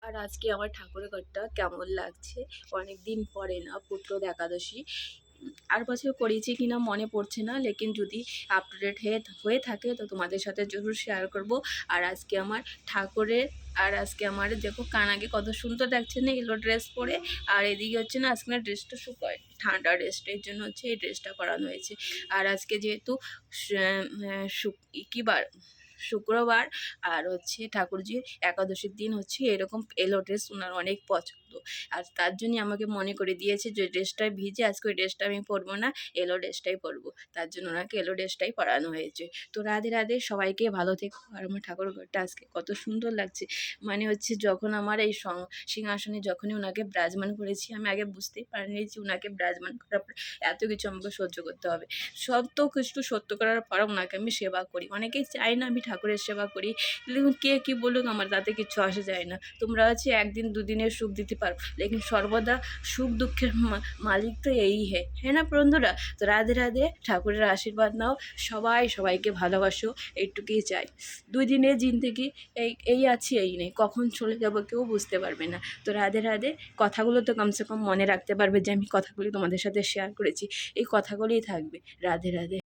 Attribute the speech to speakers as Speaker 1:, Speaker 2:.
Speaker 1: আর আজকে আমার ঠাকুরের ঘরটা কেমন লাগছে। অনেক দিন পরে না পুত্রদ একাদশী। আর বছর করেছি কিনা মনে পড়ছে না, লেকিন যদি আপডেট হয়ে থাকে তো তোমাদের সাথে জরুর শেয়ার করব। আর আজকে আমার ঠাকুরের আজকে আমার দেখো কানাকে কত সুন্দর লাগছে না এলো ড্রেস পরে। আর এদিকে হচ্ছে না আজকে না ড্রেসটা শুকায় ঠান্ডা ড্রেসটা, এর জন্য হচ্ছে এই ড্রেসটা করানো হয়েছে। আর আজকে যেহেতু কি বার, শুক্রবার, আর হচ্ছে ঠাকুরজির একাদশীর দিন হচ্ছে এরকম এলো ড্রেস ওনার অনেক পছন্দ। আর তার জন্যই আমাকে মনে করে দিয়েছে যে ড্রেসটা ভিজে, আজকে ওই ড্রেসটা আমি পরবো না, এলো ড্রেসটাই পরবো। তার জন্য ওনাকে এলো ড্রেসটাই পরানো হয়েছে। তো রাধে রাধে, সবাইকে ভালো থেকো। আর আমার ঠাকুর ঘরটা আজকে কত সুন্দর লাগছে। মানে হচ্ছে যখন আমার এই সিংহাসনে যখনই ওনাকে বিরাজমান করেছি, আমি আগে বুঝতেই পারিনি যে ওনাকে বিরাজমান করার পর এত কিছু আমাকে সহ্য করতে হবে। সব তো কিছু সত্য করার পর ওনাকে আমি সেবা করি। অনেকেই চায় না আমি ঠাকুরের সেবা করি, কিন্তু কে কী বলুক আমার তাতে কিছু আসে যায় না। তোমরা হচ্ছে একদিন দুদিনের সুখ দিতে পারো, লেকিন সর্বদা সুখ দুঃখের মালিক তো হ্যাঁ না বন্ধুরা? তো রাধে রাধে, ঠাকুরের আশীর্বাদ নাও, সবাই সবাইকে ভালোবাসো, এইটুকুই চাই। 2 দিনের জিন্দেগি, এই আছি এই নেই, কখন চলে যাব কেউ বুঝতে পারবে না। তো রাধে রাধে, কথাগুলো তো কমসে কম মনে রাখতে পারবে যে আমি কথাগুলি তোমাদের সাথে শেয়ার করেছি, এই কথাগুলিই থাকবে। রাধে রাধে।